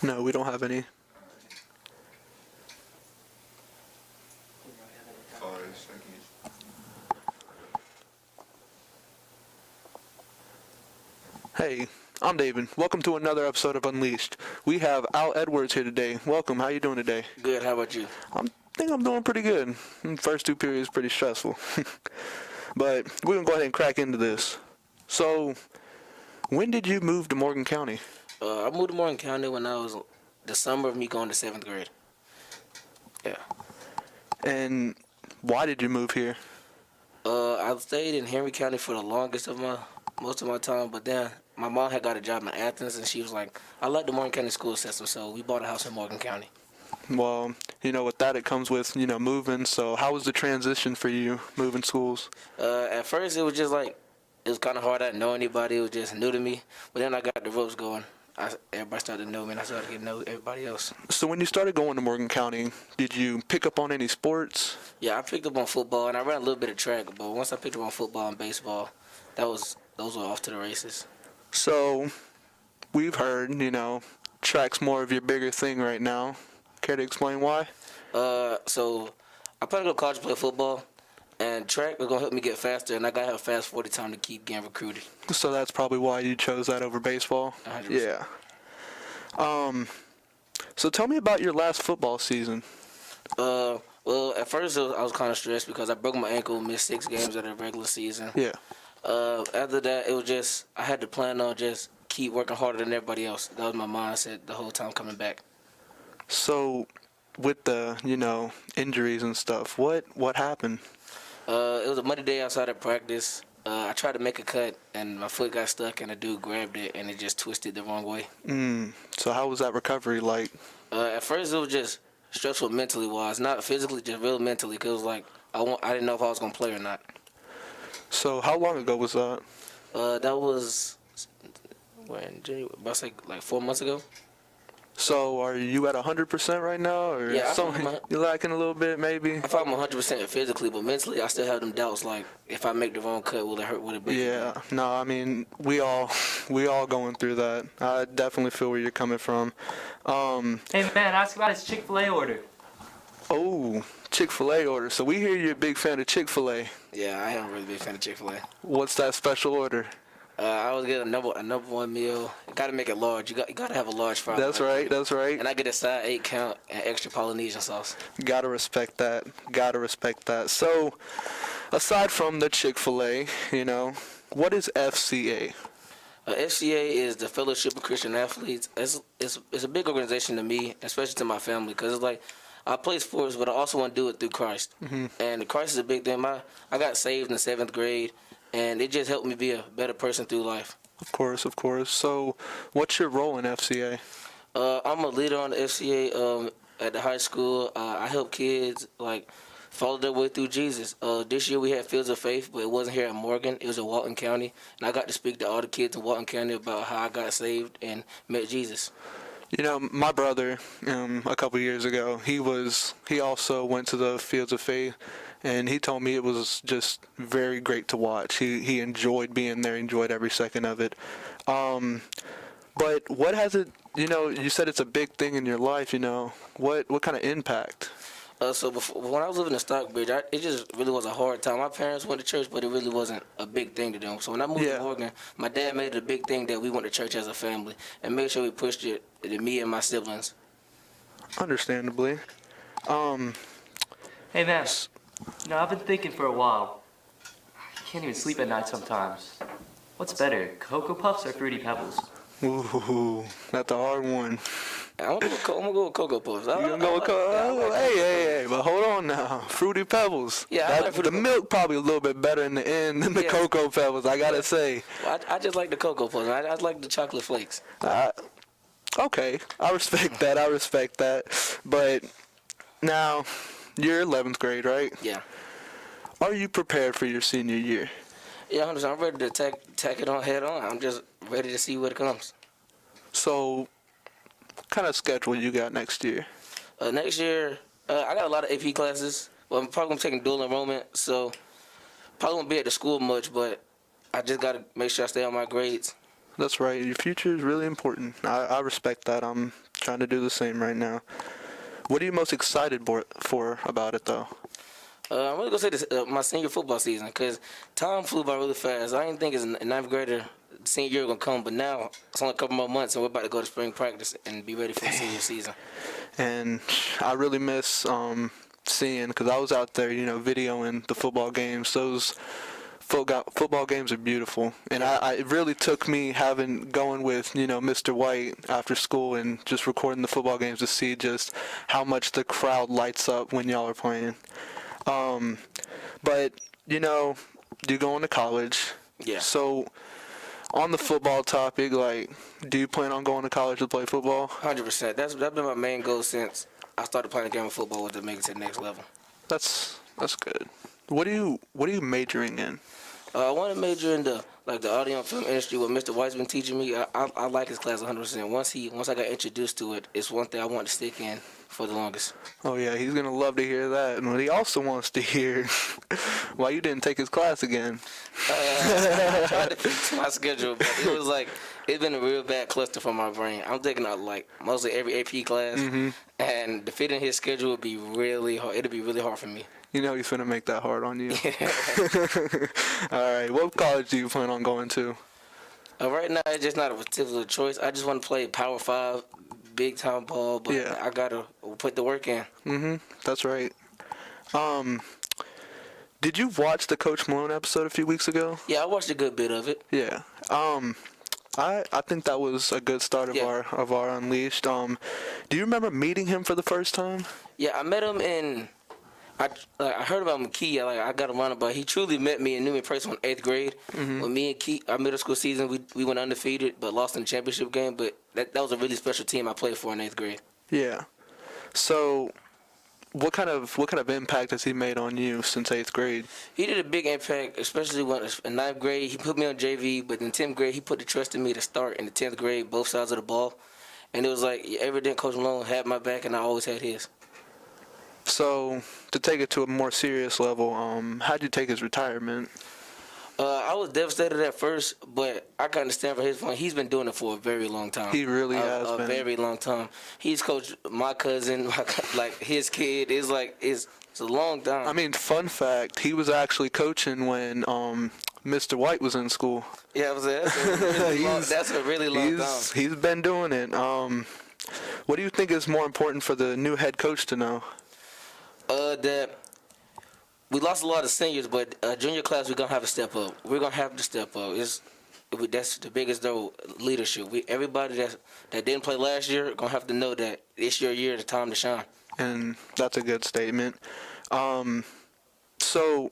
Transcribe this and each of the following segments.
No, we don't have any. Hey, I'm David. Welcome to another episode of Unleashed. We have Al Edwards here today. Welcome. How you doing today? Good. How about you? I think I'm doing pretty good. First two periods pretty stressful. But we're going to go ahead and crack into this. So, when did you move to Morgan County? I moved to Morgan County when I was the summer of me going to 7th grade. Yeah. And why did you move here? I stayed in Henry County for the most of my time, but then my mom had got a job in Athens, and she was like, I like the Morgan County school system, so we bought a house in Morgan County. Well, with that it comes with, moving. So how was the transition for you, moving schools? At first, it was just like, it was kind of hard. I didn't know anybody. It was just new to me. But then I got the ropes going. Everybody started to know me, and I started getting to know everybody else. So when you started going to Morgan County, did you pick up on any sports? Yeah, I picked up on football, and I ran a little bit of track. But once I picked up on football and baseball, those were off to the races. So we've heard, track's more of your bigger thing right now. Care to explain why? So I plan to go to college to play football, and track was going to help me get faster, and I got to have a fast 40 time to keep getting recruited. So that's probably why you chose that over baseball? 100%. Yeah. So tell me about your last football season. Well, at first I was kind of stressed because I broke my ankle, missed 6 games of the regular season. Yeah. After that, it was just, I had to plan on just keep working harder than everybody else. That was my mindset the whole time coming back. So with the, injuries and stuff, what happened? It was a Monday day outside of practice. I tried to make a cut, and my foot got stuck, and a dude grabbed it, and it just twisted the wrong way. So how was that recovery like? At first, it was just stressful mentally-wise, not physically, just real mentally, because it was like I didn't know if I was going to play or not. So how long ago was that? That was, when, January, about like 4 months ago. So are you at 100% right now, or Yeah, you're lacking a little bit maybe? I thought I'm 100% physically, but mentally I still have them doubts. Like, if I make the wrong cut, will it hurt? Will it break? Yeah, no, I mean we all going through that. I definitely feel where you're coming from. Hey man, ask about his Chick-fil-A order. Oh, Chick-fil-A order. So we hear you're a big fan of Chick-fil-A. Yeah, I am a really big fan of Chick-fil-A. What's that special order? I always get a number one meal. You gotta make it large. You gotta have a large fry. That's right. And I get a side 8 count and extra Polynesian sauce. Gotta respect that. So, aside from the Chick-fil-A, what is FCA? FCA is the Fellowship of Christian Athletes. It's a big organization to me, especially to my family, because it's like I play sports, but I also want to do it through Christ. Mm-hmm. And Christ is a big thing. I got saved in the 7th grade. And it just helped me be a better person through life. Of course. So, what's your role in FCA? I'm a leader on the FCA at the high school. I help kids follow their way through Jesus. This year we had Fields of Faith, but it wasn't here in Morgan. It was in Walton County, and I got to speak to all the kids in Walton County about how I got saved and met Jesus. My brother, a couple years ago, he also went to the Fields of Faith, and he told me it was just very great to watch. He enjoyed being there, enjoyed every second of it. But what has it, you said it's a big thing in your life, what kind of impact? So when I was living in Stockbridge, it just really was a hard time. My parents went to church, but it really wasn't a big thing to them. So when I moved to Morgan, my dad made it a big thing that we went to church as a family and made sure we pushed it to me and my siblings. Understandably. Hey man, I've been thinking for a while. I can't even sleep at night sometimes. What's better, Cocoa Puffs or Fruity Pebbles? Ooh, that's a hard one. I'm gonna go with Cocoa Puffs. You gonna go with Cocoa? Hey, but hold on now. Fruity Pebbles. Yeah, the milk probably a little bit better in the end than the Cocoa Pebbles, I gotta say. Well, I just like the Cocoa Puffs. I like the chocolate flakes. Okay, I respect that. But now, you're 11th grade, right? Yeah. Are you prepared for your senior year? Yeah, I'm ready to tack it on head on. I'm just ready to see what comes. So, what kind of schedule you got next year? Next year, I got a lot of AP classes. Well, I'm probably going to take dual enrollment, so probably won't be at the school much, but I just got to make sure I stay on my grades. That's right. Your future is really important. I respect that. I'm Trying to do the same right now. What are you most excited for about it, though? I'm really gonna say this, my senior football season, because time flew by really fast. I didn't think as a ninth grader, the senior year was gonna come, but now it's only a couple more months, and we're about to go to spring practice and be ready for the senior season. And I really miss seeing, because I was out there, videoing the football games. Those football games are beautiful, and it really took me going with Mr. White after school and just recording the football games to see just how much the crowd lights up when y'all are playing. But you're going to college. Yeah. So on the football topic, do you plan on going to college to play football? 100%. That's been my main goal since I started playing the game of football, was to make it to the next level. That's good. What are you majoring in? I want to major in the audio and film industry. What Mr. White's been teaching me, I like his class 100%. Once I got introduced to it, it's one thing I want to stick in for the longest. Oh yeah, he's gonna love to hear that, and he also wants to hear why you didn't take his class again. I tried to fit to my schedule, but it's been a real bad cluster for my brain. I'm taking out mostly every AP class, and to fit in his schedule would be really hard. It'd be really hard for me. He's gonna make that hard on you. All right, what college do you plan on going to? Right now, it's just not a particular choice. I just want to play Power 5, big time ball, but yeah. I gotta put the work in. That's right. Did you watch the Coach Malone episode a few weeks ago? Yeah, I watched a good bit of it. Yeah. I think that was a good start of our Unleashed. Do you remember meeting him for the first time? Yeah, I met him in. I heard about him in Key. I got him on it, but he truly met me and knew me in person in 8th grade. When me and Key, our middle school season, we went undefeated, but lost in the championship game. But that was a really special team I played for in 8th grade. Yeah. So, what kind of impact has he made on you since 8th grade? He did a big impact, especially when in 9th grade he put me on JV, but in 10th grade he put the trust in me to start in the 10th grade, both sides of the ball, and it was like everything Coach Malone had my back, and I always had his. So, to take it to a more serious level, how'd you take his retirement? I was devastated at first, but I can understand from his point. He's been doing it for a very long time. He really has been. A very long time. He's coached my cousin, his kid. It's a long time. I mean, fun fact, he was actually coaching when Mr. White was in school. Yeah, that's a really long time. He's been doing it. What do you think is more important for the new head coach to know? That we lost a lot of seniors, but junior class we're gonna have to step up. We're gonna have to step up. That's the biggest though, leadership. Everybody that didn't play last year gonna have to know that it's your year, the time to shine. And that's a good statement. So,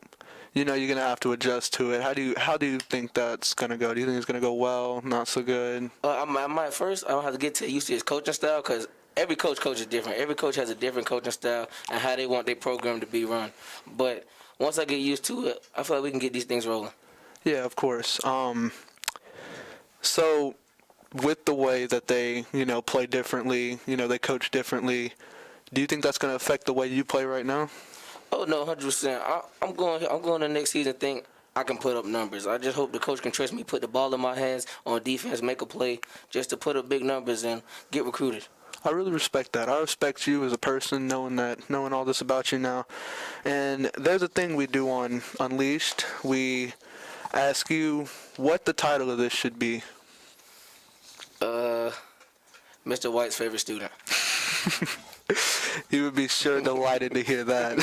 you're gonna have to adjust to it. How do you think that's gonna go? Do you think it's gonna go well? Not so good? I might first. I don't have to get used to his coaching style, because every coach is different. Every coach has a different coaching style and how they want their program to be run. But once I get used to it, I feel like we can get these things rolling. Yeah, of course. So with the way that they, play differently, they coach differently, do you think that's going to affect the way you play right now? Oh no, 100%. I'm going to next season think I can put up numbers. I just hope the coach can trust me, put the ball in my hands on defense, make a play, just to put up big numbers and get recruited. I really respect that. I respect you as a person, knowing all this about you now. And there's a thing we do on Unleashed. We ask you what the title of this should be. Mr. White's favorite student. You would be sure delighted to hear that.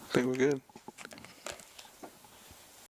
I think we're good.